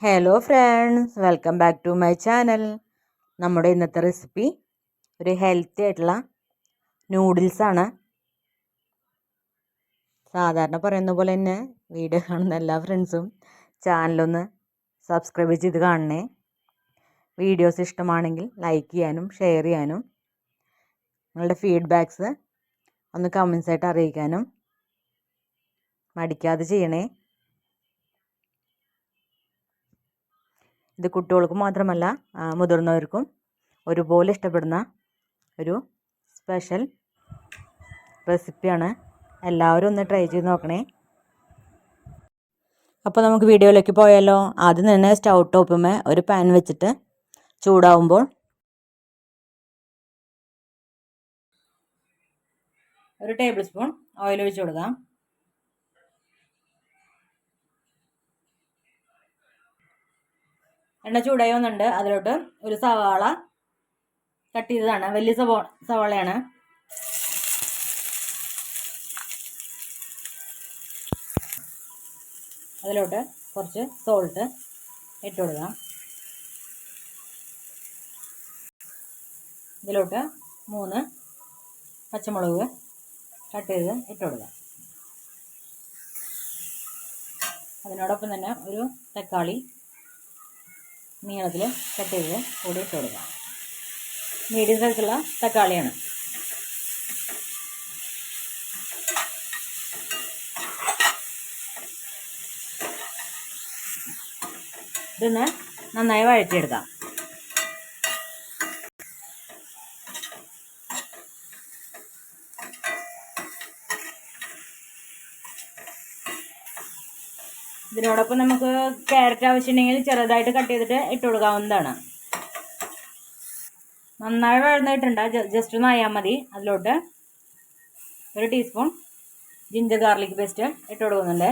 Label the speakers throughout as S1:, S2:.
S1: Hello friends, welcome back to my channel. നമ്മുടെ ഇന്നത്തെ recipe ഒരു ഹെൽത്തി ആയിട്ടുള്ള നൂഡിൽസാണ്. സാധാരണ പറയുന്ന പോലെ തന്നെ വീഡിയോ കാണുന്ന എല്ലാ ഫ്രണ്ട്സും ചാനലൊന്ന് സബ്സ്ക്രൈബ് ചെയ്ത് കാണണേ. വീഡിയോസ് ഇഷ്ടമാണെങ്കിൽ ലൈക്ക് ചെയ്യാനും ഷെയർ ചെയ്യാനും നിങ്ങളുടെ ഫീഡ്ബാക്ക്സ് ഒന്ന് കമൻസ് ആയിട്ട് അറിയിക്കാനും മടിക്കാതെ ചെയ്യണേ. ഇത് കുട്ടികൾക്ക് മാത്രമല്ല മുതിർന്നവർക്കും ഒരുപോലെ ഇഷ്ടപ്പെടുന്ന ഒരു സ്പെഷ്യൽ റെസിപ്പിയാണ്. എല്ലാവരും ഒന്ന് ട്രൈ ചെയ്ത് നോക്കണേ. അപ്പോൾ നമുക്ക് വീഡിയോയിലേക്ക് പോയാലോ. ആദ്യം തന്നെ സ്റ്റൗ ടോപ്പുമേ ഒരു പാൻ വെച്ചിട്ട് ചൂടാവുമ്പോൾ ഒരു ടേബിൾ സ്പൂൺ ഓയിൽ ഒഴിച്ച് കൊടുക്കാം. എണ്ണ ചൂടായി വന്നിട്ടുണ്ട്. അതിലോട്ട് ഒരു സവാള കട്ട് ചെയ്തതാണ്, വലിയ സവാളയാണ്. അതിലോട്ട് കുറച്ച് സോൾട്ട് ഇട്ട് കൊടുക്കാം. ഇതിലോട്ട് 3 പച്ചമുളക് കട്ട് ചെയ്ത് ഇട്ട് കൊടുക്കാം. അതിനോടൊപ്പം തന്നെ ഒരു തക്കാളി നീളത്തിൽ കട്ട് ചെയ്ത് കൂടി ഇട്ട് കൊടുക്കാം. മീഡിയം സൈസുള്ള തക്കാളിയാണ്. ഇതൊന്ന് നന്നായി വഴറ്റിയെടുക്കാം. ഇതിനോടൊപ്പം നമുക്ക് ക്യാരറ്റ് ആവശ്യമുണ്ടെങ്കിൽ ചെറുതായിട്ട് കട്ട് ചെയ്തിട്ട് ഇട്ട് കൊടുക്കാവുന്നതാണ്. നന്നായി വഴന്നിട്ടുണ്ട്, ജസ്റ്റ് ഒന്ന് ആയാൽ മതി. അതിലോട്ട് ഒരു ടീസ്പൂൺ ജിഞ്ചർ ഗാർലിക് പേസ്റ്റ് ഇട്ട് കൊടുക്കുന്നുണ്ട്.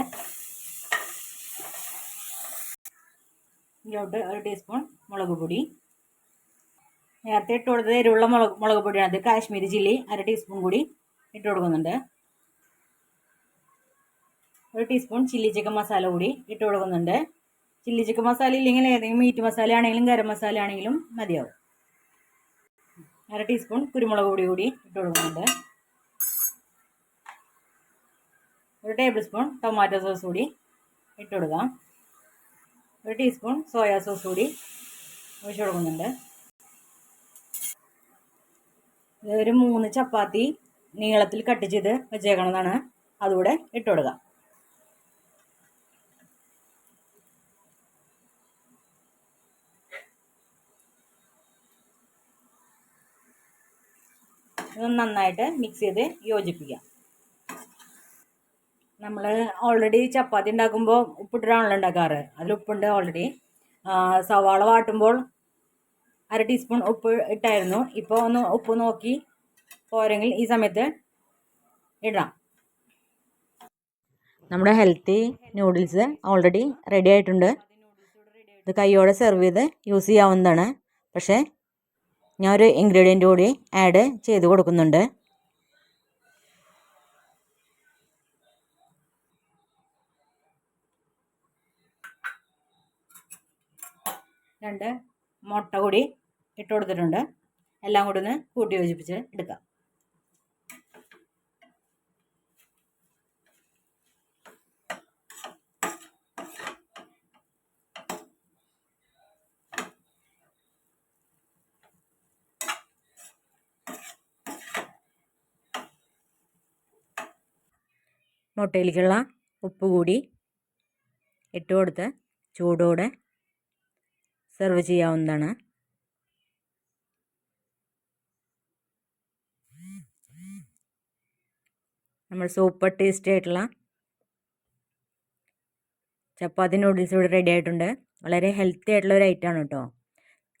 S1: ഇതിലോട്ട് ഒരു ടീസ്പൂൺ മുളക് പൊടി, നേരത്തെ ഇട്ട് കൊടുത്തത് എരിവുള്ള മുളക് പൊടിയാണ്. അത് കാശ്മീരി ചില്ലി 1/2 ടീസ്പൂൺ കൂടി ഇട്ട് കൊടുക്കുന്നുണ്ട്. ഒരു ടീസ്പൂൺ ചില്ലി ചിക്കൻ മസാല കൂടി ഇട്ട് കൊടുക്കുന്നുണ്ട്. ചില്ലി ചിക്കൻ മസാല ഇല്ലെങ്കിൽ ഏതെങ്കിലും മീറ്റ് മസാല ആണെങ്കിലും ഗരം മസാല ആണെങ്കിലും മതിയാവും. 1/2 ടീസ്പൂൺ കുരുമുളക് പൊടി കൂടി ഇട്ട് കൊടുക്കുന്നുണ്ട്. ഒരു ടേബിൾ സ്പൂൺ ടൊമാറ്റോ സോസ് കൂടി ഇട്ട് കൊടുക്കാം. ഒരു ടീസ്പൂൺ സോയാ സോസ് കൂടി ഒഴിച്ച് കൊടുക്കുന്നുണ്ട്. ഒരു 3 ചപ്പാത്തി നീളത്തിൽ കട്ട് ചെയ്ത് വെച്ചേക്കണതാണ്, അതുകൂടെ ഇട്ട് കൊടുക്കാം. ഇതൊന്ന് നന്നായിട്ട് മിക്സ് ചെയ്ത് യോജിപ്പിക്കാം. നമ്മൾ ഓൾറെഡി ചപ്പാത്തി ഉണ്ടാക്കുമ്പോൾ ഉപ്പിട്ടിട്ടാണല്ലോ ഉണ്ടാക്കാറ്. അതിൽ ഉപ്പുണ്ട് ഓൾറെഡി. സവാള വാട്ടുമ്പോൾ 1/2 ടീസ്പൂൺ ഉപ്പ് ഇട്ടായിരുന്നു. ഇപ്പോൾ ഒന്ന് ഉപ്പ് നോക്കി പോരെങ്കിൽ ഈ സമയത്ത് ഇടാം. നമ്മുടെ ഹെൽത്തി നൂഡിൽസ് ഓൾറെഡി റെഡി ആയിട്ടുണ്ട്. ഇത് കൈയോടെ സെർവ് ചെയ്ത് യൂസ് ചെയ്യാവുന്നതാണ്. പക്ഷേ ഞാൻ ഒരു ഇൻഗ്രീഡിയൻ്റ് കൂടി ആഡ് ചെയ്ത് കൊടുക്കുന്നുണ്ട്. രണ്ട് മുട്ട കൂടി ഇട്ട് കൊടുത്തിട്ടുണ്ട്. എല്ലാം കൂടി ഒന്ന് കൂട്ടി യോജിപ്പിച്ച് എടുക്കാം. മുട്ടയിലേക്കുള്ള ഉപ്പ് കൂടി ഇട്ട് കൊടുത്ത് ചൂടോടെ സെർവ് ചെയ്യാവുന്നതാണ്. നമ്മൾ സൂപ്പർ ടേസ്റ്റി ആയിട്ടുള്ള ചപ്പാത്തി നൂഡിൽസ് ഇവിടെ റെഡി ആയിട്ടുണ്ട്. വളരെ ഹെൽത്തി ആയിട്ടുള്ള ഒരു ഐറ്റമാണ് കേട്ടോ.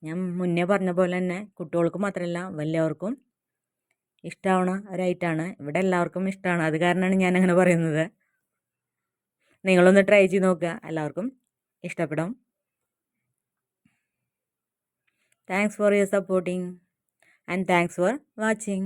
S1: ഞാൻ മുന്നേ പറഞ്ഞ പോലെ തന്നെ കുട്ടികൾക്ക് മാത്രമല്ല വലിയവർക്കും ഇഷ്ടമാവണ ഒരു ഐറ്റമാണ്. ഇവിടെ എല്ലാവർക്കും ഇഷ്ടമാണ്, അത് കാരണമാണ് ഞാൻ അങ്ങനെ പറയുന്നത്. നിങ്ങളൊന്ന് ട്രൈ ചെയ്ത് നോക്കുക, എല്ലാവർക്കും ഇഷ്ടപ്പെടും. Thanks for your supporting and thanks for watching.